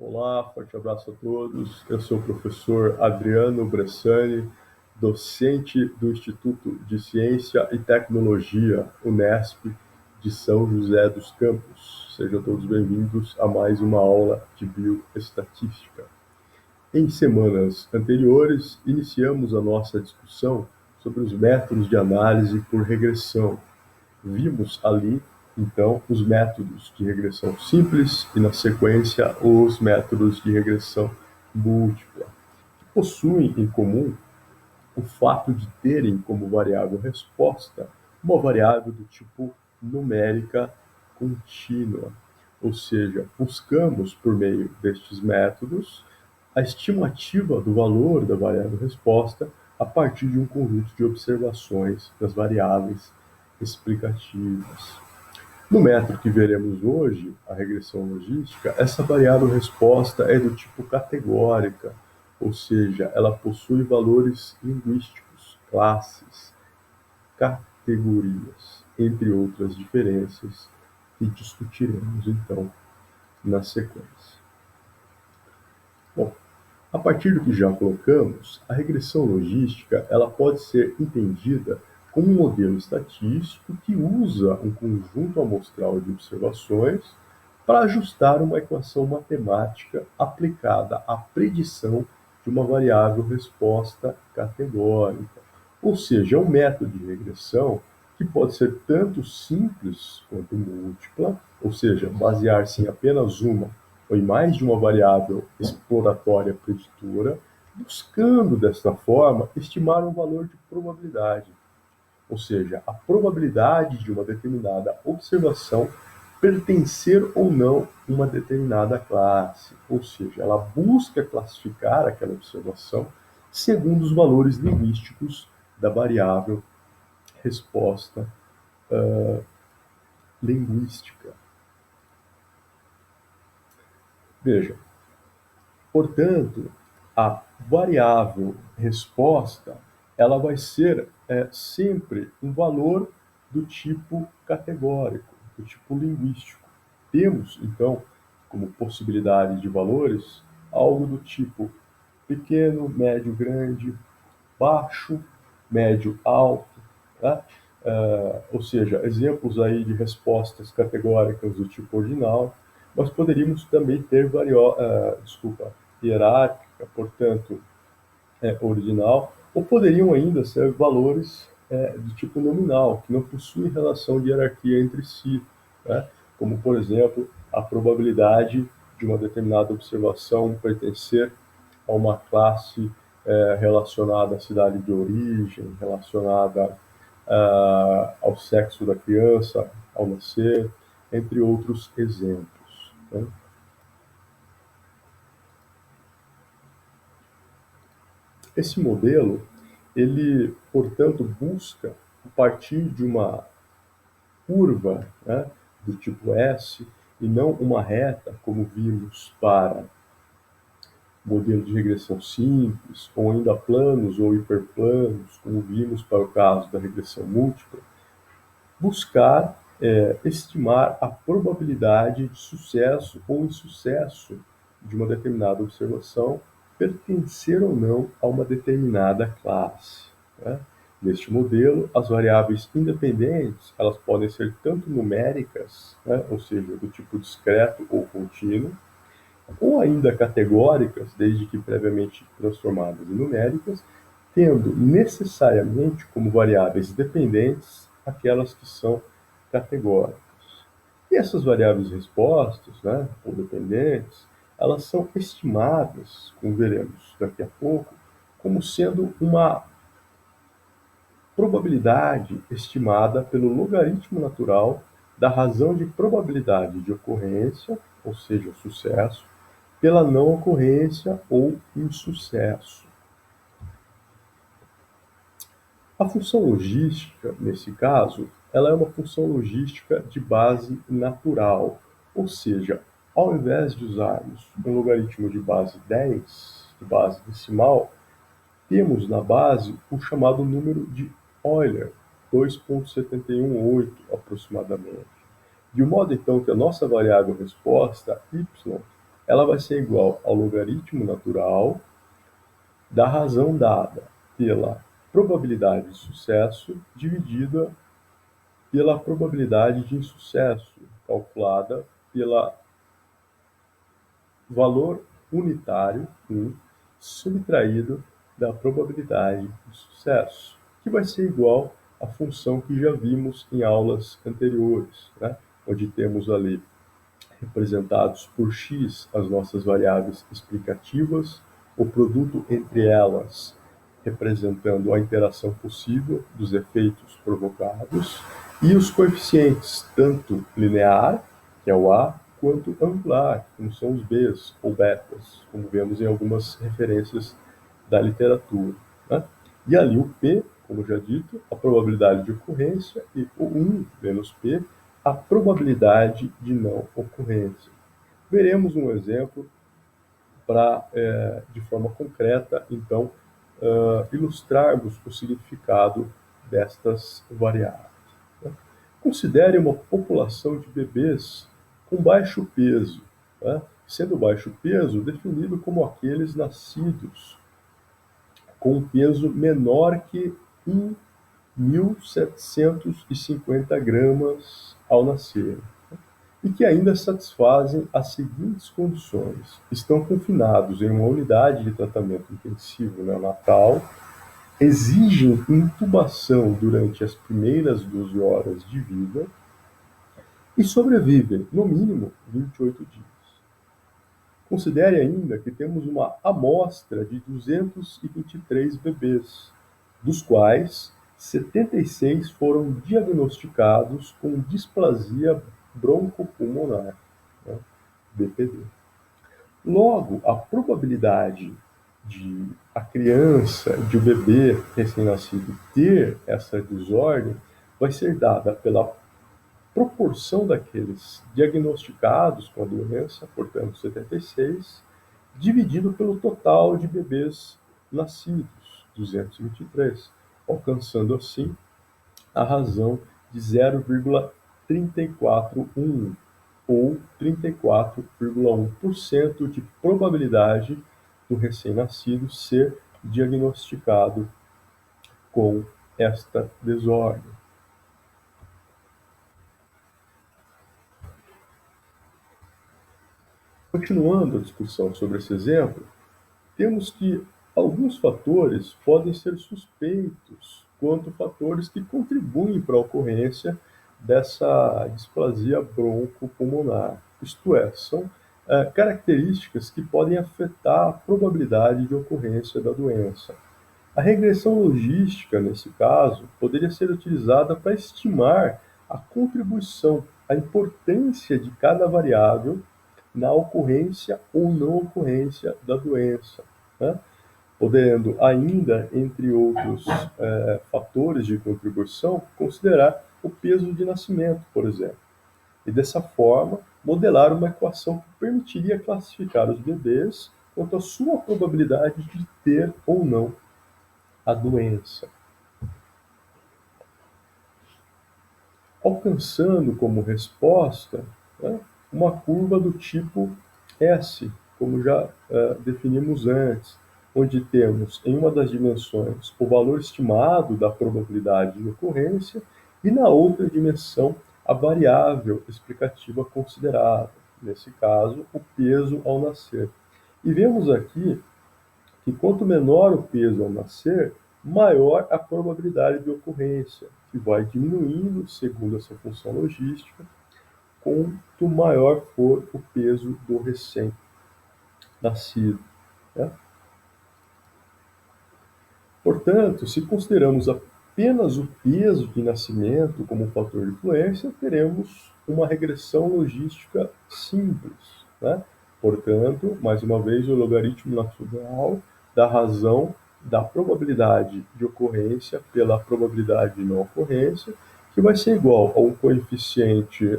Olá, forte abraço a todos. Eu sou o professor Adriano Bressani, docente do Instituto de Ciência e Tecnologia, Unesp, de São José dos Campos. Sejam todos bem-vindos a mais uma aula de bioestatística. Em semanas anteriores, iniciamos a nossa discussão sobre os métodos de análise por regressão. Vimos ali, então, os métodos de regressão simples e, na sequência, os métodos de regressão múltipla, que possuem em comum o fato de terem como variável resposta uma variável do tipo numérica contínua. Ou seja, buscamos, por meio destes métodos, a estimativa do valor da variável resposta a partir de um conjunto de observações das variáveis explicativas. No método que veremos hoje, a regressão logística, essa variável resposta é do tipo categórica, ou seja, ela possui valores linguísticos, classes, categorias, entre outras diferenças que discutiremos então na sequência. Bom, a partir do que já colocamos, a regressão logística ela pode ser entendida como um modelo estatístico que usa um conjunto amostral de observações para ajustar uma equação matemática aplicada à predição de uma variável resposta categórica. Ou seja, é um método de regressão que pode ser tanto simples quanto múltipla, ou seja, basear-se em apenas uma ou em mais de uma variável exploratória preditora, buscando desta forma estimar um valor de probabilidade, ou seja, a probabilidade de uma determinada observação pertencer ou não a uma determinada classe, ou seja, ela busca classificar aquela observação segundo os valores linguísticos da variável resposta linguística. Veja, portanto, a variável resposta ela vai ser sempre um valor do tipo categórico, do tipo linguístico. Temos, então, como possibilidade de valores, algo do tipo pequeno, médio, grande, baixo, médio, alto, tá? Ou seja, exemplos aí de respostas categóricas do tipo ordinal. Nós poderíamos também ter hierárquica, portanto, ordinal, ou poderiam ainda ser valores do tipo nominal, que não possuem relação de hierarquia entre si, né? Como, por exemplo, a probabilidade de uma determinada observação pertencer a uma classe relacionada à cidade de origem, relacionada ao sexo da criança ao nascer, entre outros exemplos, né? Esse modelo, ele, portanto, busca, a partir de uma curva, né, do tipo S, e não uma reta, como vimos para modelo de regressão simples, ou ainda planos ou hiperplanos, como vimos para o caso da regressão múltipla, buscar estimar a probabilidade de sucesso ou insucesso de uma determinada observação pertencer ou não a uma determinada classe, né? Neste modelo, as variáveis independentes elas podem ser tanto numéricas, né, ou seja, do tipo discreto ou contínuo, ou ainda categóricas, desde que previamente transformadas em numéricas, tendo necessariamente como variáveis dependentes aquelas que são categóricas. E essas variáveis respostas, né, ou dependentes, elas são estimadas, como veremos daqui a pouco, como sendo uma probabilidade estimada pelo logaritmo natural da razão de probabilidade de ocorrência, ou seja, sucesso, pela não ocorrência ou insucesso. A função logística, nesse caso, ela é uma função logística de base natural, ou seja, ao invés de usarmos um logaritmo de base 10, de base decimal, temos na base o chamado número de Euler, 2,718 aproximadamente. De modo então que a nossa variável resposta, y, ela vai ser igual ao logaritmo natural da razão dada pela probabilidade de sucesso dividida pela probabilidade de insucesso, calculada pela valor unitário 1 subtraído da probabilidade de sucesso, que vai ser igual à função que já vimos em aulas anteriores, né? Onde temos ali representados por x as nossas variáveis explicativas, o produto entre elas representando a interação possível dos efeitos provocados, e os coeficientes, tanto linear, que é o A, quanto angular, como são os Bs ou betas, como vemos em algumas referências da literatura, né? E ali o P, como já dito, a probabilidade de ocorrência, e o 1 menos P, a probabilidade de não ocorrência. Veremos um exemplo para, de forma concreta, então, ilustrarmos o significado destas variáveis. Né? Considere uma população de bebês com baixo peso, né? Sendo baixo peso definido como aqueles nascidos com um peso menor que 1.750 gramas ao nascer, e que ainda satisfazem as seguintes condições: estão confinados em uma unidade de tratamento intensivo neonatal, exigem intubação durante as primeiras 12 horas de vida e sobrevivem, no mínimo, 28 dias. Considere ainda que temos uma amostra de 223 bebês, dos quais 76 foram diagnosticados com displasia broncopulmonar, né, BPD. Logo, a probabilidade de a criança, de o bebê recém-nascido ter essa desordem vai ser dada pela proporção daqueles diagnosticados com a doença, portanto 76, dividido pelo total de bebês nascidos, 223, alcançando assim a razão de 0,341 ou 34,1% de probabilidade do recém-nascido ser diagnosticado com esta desordem. Continuando a discussão sobre esse exemplo, temos que alguns fatores podem ser suspeitos quanto fatores que contribuem para a ocorrência dessa displasia broncopulmonar. Isto é, são características que podem afetar a probabilidade de ocorrência da doença. A regressão logística, nesse caso, poderia ser utilizada para estimar a contribuição, a importância de cada variável na ocorrência ou não ocorrência da doença, né? Podendo ainda, entre outros fatores de contribuição, considerar o peso de nascimento, por exemplo. E dessa forma, modelar uma equação que permitiria classificar os bebês quanto à sua probabilidade de ter ou não a doença, alcançando como resposta, né, uma curva do tipo S, como já definimos antes, onde temos em uma das dimensões o valor estimado da probabilidade de ocorrência e na outra dimensão a variável explicativa considerada, nesse caso, o peso ao nascer. E vemos aqui que quanto menor o peso ao nascer, maior a probabilidade de ocorrência, que vai diminuindo segundo essa função logística, quanto maior for o peso do recém-nascido, né? Portanto, se consideramos apenas o peso de nascimento como um fator de influência, teremos uma regressão logística simples, né? Portanto, mais uma vez, o logaritmo natural da razão da probabilidade de ocorrência pela probabilidade de não ocorrência, que vai ser igual a um coeficiente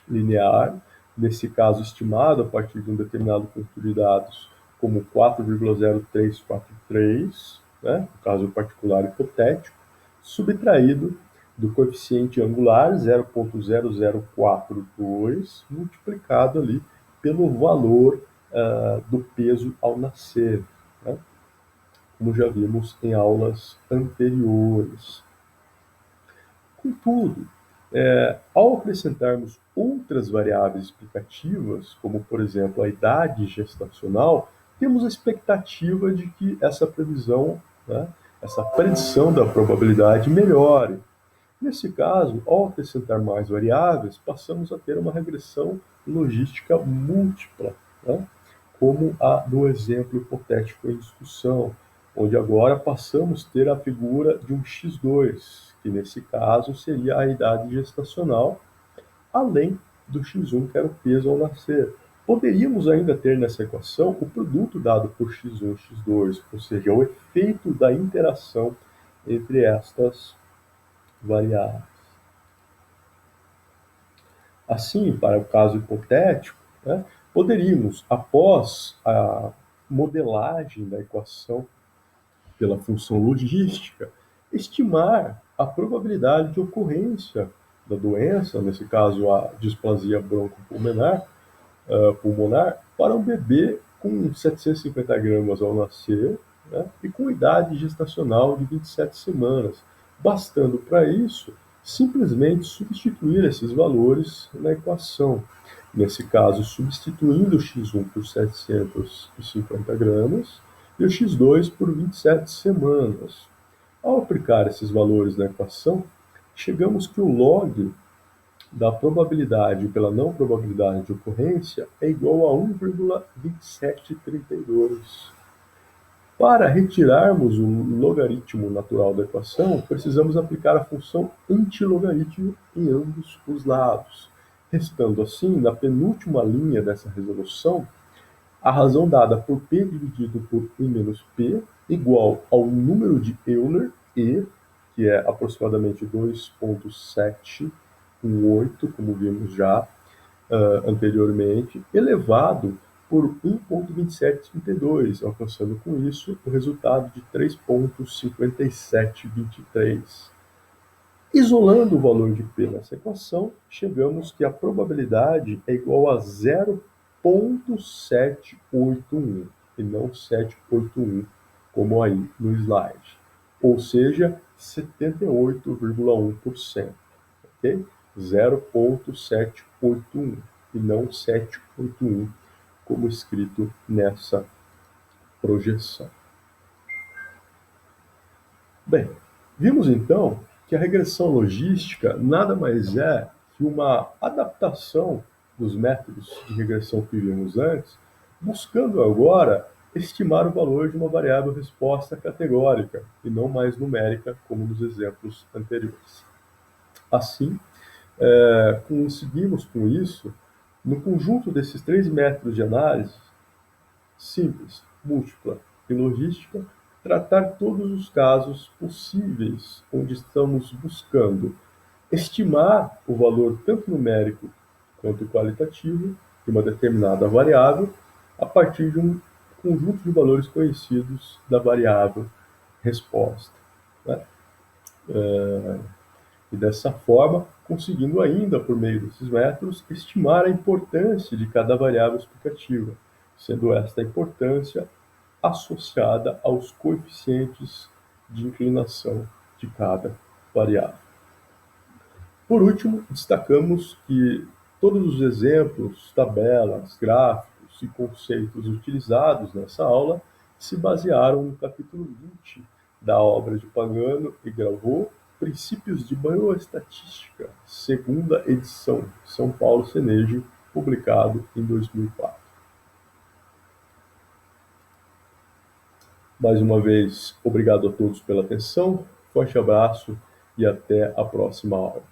linear, nesse caso estimado a partir de um determinado conjunto de dados, como 4,0343, né, no caso particular hipotético, subtraído do coeficiente angular 0,0042, multiplicado ali pelo valor do peso ao nascer, né? Como já vimos em aulas anteriores. Contudo, ao acrescentarmos outras variáveis explicativas, como por exemplo a idade gestacional, temos a expectativa de que essa previsão, né, essa predição da probabilidade melhore. Nesse caso, ao acrescentar mais variáveis, passamos a ter uma regressão logística múltipla, né, como a do exemplo hipotético em discussão, onde agora passamos a ter a figura de um x2, que nesse caso seria a idade gestacional, além do x1, que era o peso ao nascer. Poderíamos ainda ter nessa equação o produto dado por x1 e x2, ou seja, o efeito da interação entre estas variáveis. Assim, para o caso hipotético, né, poderíamos, após a modelagem da equação pela função logística, estimar a probabilidade de ocorrência da doença, nesse caso a displasia broncopulmonar, pulmonar, para um bebê com 750 gramas ao nascer, né, e com idade gestacional de 27 semanas, bastando para isso simplesmente substituir esses valores na equação. Nesse caso, substituindo o x1 por 750 gramas e o x2 por 27 semanas. Ao aplicar esses valores na equação, chegamos que o log da probabilidade pela não probabilidade de ocorrência é igual a 1,2732. Para retirarmos o logaritmo natural da equação, precisamos aplicar a função antilogaritmo em ambos os lados, restando assim, na penúltima linha dessa resolução, a razão dada por p dividido por 1 menos p igual ao número de Euler, E, que é aproximadamente 2,718, como vimos já anteriormente, elevado por 1,2732, alcançando com isso o resultado de 3,5723. Isolando o valor de P nessa equação, chegamos que a probabilidade é igual a 0,781 e não 781, como aí no slide, ou seja, 78,1%, ok? 0,781 e não 781, como escrito nessa projeção. Bem, vimos então que a regressão logística nada mais é que uma adaptação dos métodos de regressão que vimos antes, buscando agora estimar o valor de uma variável resposta categórica e não mais numérica, como nos exemplos anteriores. Assim, conseguimos com isso, no conjunto desses três métodos de análise, simples, múltipla e logística, tratar todos os casos possíveis onde estamos buscando estimar o valor tanto numérico quanto qualitativo de uma determinada variável a partir de um conjunto de valores conhecidos da variável resposta, né? E dessa forma, conseguindo ainda, por meio desses métodos, estimar a importância de cada variável explicativa, sendo esta importância associada aos coeficientes de inclinação de cada variável. Por último, destacamos que todos os exemplos, tabelas, gráficos e conceitos utilizados nessa aula se basearam no capítulo 20 da obra de Pagano e Gravot, Princípios de Bioestatística, segunda edição, São Paulo Senejo, publicado em 2004. Mais uma vez, obrigado a todos pela atenção, forte abraço e até a próxima aula.